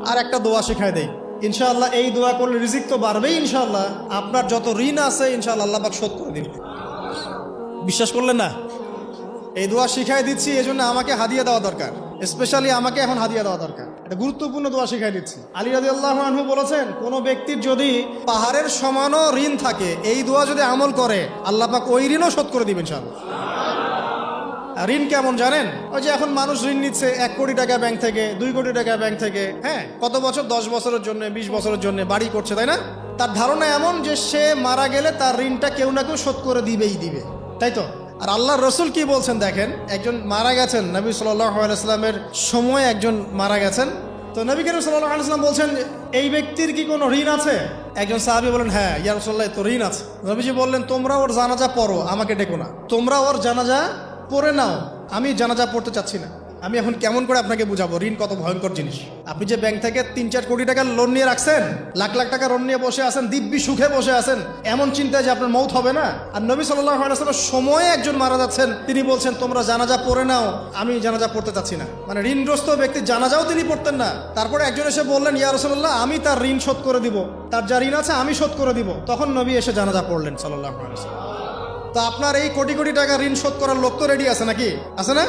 আর একটা দোয়া শেখায় দেই, ইনশাআল্লাহ এই দোয়া করলে রিজিক তো বাড়বেই ইনশাআল্লাহ, আপনার যত ঋণ আছে ইনশাআল্লাহ আল্লাহ পাক শোধ করে দিবে। বিশ্বাস করলেন না? এই দোয়া শিখাই দিচ্ছি, এই জন্য আমাকে হাদিয়া দেওয়া দরকার, স্পেশালি আমাকে এখন হাদিয়া দেওয়া দরকার। এটা গুরুত্বপূর্ণ দোয়া শিখাই দিচ্ছি। আলী রাদিয়াল্লাহু আনহু বলেছেন, কোনো ব্যক্তির যদি পাহাড়ের সমানও ঋণ থাকে, এই দোয়া যদি আমল করে আল্লাহ পাক ওই ঋণও শোধ করে দিবেন ইনশাআল্লাহ। ঋণ কেমন জানেন? ওই যে এখন মানুষ ঋণ নিচ্ছে 1 কোটি টাকা ব্যাংক থেকে, 2 কোটি টাকা ব্যাংক থেকে, হ্যাঁ, কত বছর, 10 বছরের জন্য, 20 বছরের জন্য বাড়ি করছে, তাই না? তার ধারণা এমন যে সে মারা গেলে তার ঋণটা কেউ না কেউ শোধ করে দিবেই দিবে, তাই তো? আর আল্লাহর রসুল কি বলছেন দেখেন, একজন মারা গেছেন, নবী সাল্লাল্লাহু আলাইহি সাল্লামের সময় একজন মারা গেছেন। তো নবী করিম সাল্লাল্লাহু আলাইহি সাল্লাম বলছেন, এই ব্যক্তির কি কোনো ঋণ আছে? একজন সাহাবী বলেন, হ্যাঁ ইয়া রাসূলুল্লাহ, তো ঋণ আছে। নবীজি বললেন, তোমরা ওর জানাজা পড়ো, আমাকে ডেকো না। তোমরা ওর জানাজা পড়ে নাও, আমি জানাজা পড়তে চাচ্ছি না। আমি এখন কেমন করে আপনাকে বুঝাবো ঋণ কত ভয়ঙ্কর জিনিস? আপনি যে ব্যাংক থেকে 3-4 কোটি টাকার লোন নিয়ে রাখছেন, লাখ লাখ টাকা লোন নিয়ে বসে আছেন, দিব্যি সুখে বসে আছেন, এমন চিন্তায় যে আপনার মৌত হবে না। আর নবী সাল্লাল্লাহু আলাইহি ওয়াসাল্লামের সময়ে একজন মারা যাচ্ছেন, তিনি বলছেন তোমরা জানাজা পড়ে নাও, আমি জানাজা পড়তে চাচ্ছি না। মানে ঋণগ্রস্ত ব্যক্তির জানাজাও তিনি পড়তেন না। তারপরে একজন এসে বললেন, ইয়া রাসূলুল্লাহ, আমি তার ঋণ শোধ করে দিব, তার যা ঋণ আছে আমি শোধ করে দিব। তখন নবী এসে জানাজা পড়লেন সাল্লাল্লাহু আলাইহি ওয়াসাল্লাম। তো আপনার এই কোটি কোটি টাকা ঋণ শোধ করার লোক তো রেডি আছে নাকি? আছে না?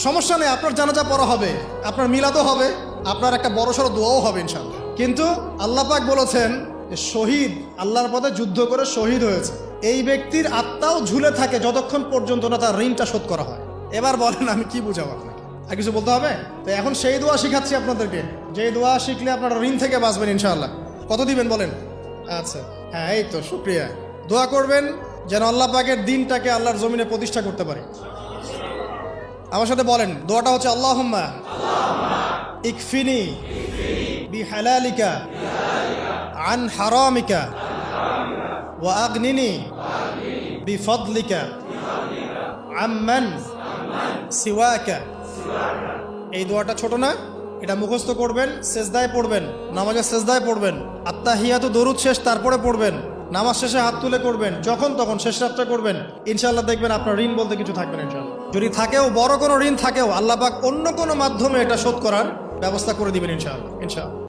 সমস্যা নেই, আপনার জানাজা পড়া হবে, আপনার মিলাদও হবে, আপনার একটা বড়সড় দোয়াও হবে ইনশাআল্লাহ। কিন্তু আল্লাহ পাক বলেছেন যে শহীদ, আল্লাহর পথে যুদ্ধ করে শহীদ হয়েছে, এই ব্যক্তির আত্মাও ঝুলে থাকে যতক্ষণ পর্যন্ত না তার ঋণটা শোধ করা হয়। এবার বলেন আমি কি বুঝাবো আপনাকে? আর কিছু বলতে হবে? তো এখন সেই দোয়া শিখাচ্ছি আপনাদেরকে, যে দোয়া শিখলে আপনারা ঋণ থেকে বাঁচবেন ইনশাআল্লাহ। কত দিবেন বলেন? আচ্ছা, হ্যাঁ, এই তো, শুকরিয়া। দোয়া করবেন যেন আল্লাহ পাকের দিনটাকে আল্লাহর জমিনে প্রতিষ্ঠা করতে পারে। আমার সাথে বলেন, দোয়াটা হচ্ছে আল্লাহুম্মা ইকফিনি বিহালালিকা আন হারামিকা ওয়া আগনিনি বিফদলিকা আম্মান সিওয়াকা। এই দোয়াটা ছোট না? এটা মুখস্থ করবেন, সেজদায় পড়বেন, নামাজের সেজদায় পড়বেন, আত্তাহিয়াতু দরুদ শেষ তারপরে পড়বেন, নামাজ শেষে হাত তুলে করবেন, যখন তখন শেষ রাতটা করবেন, ইনশাআল্লাহ দেখবেন আপনার ঋণ বলতে কিছু থাকবে না ইনশাআল্লাহ। যদি থাকেও, বড় কোনো ঋণ থাকেও, আল্লাহ পাক অন্য কোনো মাধ্যমে এটা শোধ করার ব্যবস্থা করে দিবেন ইনশাআল্লাহ। ইনশাআল্লাহ।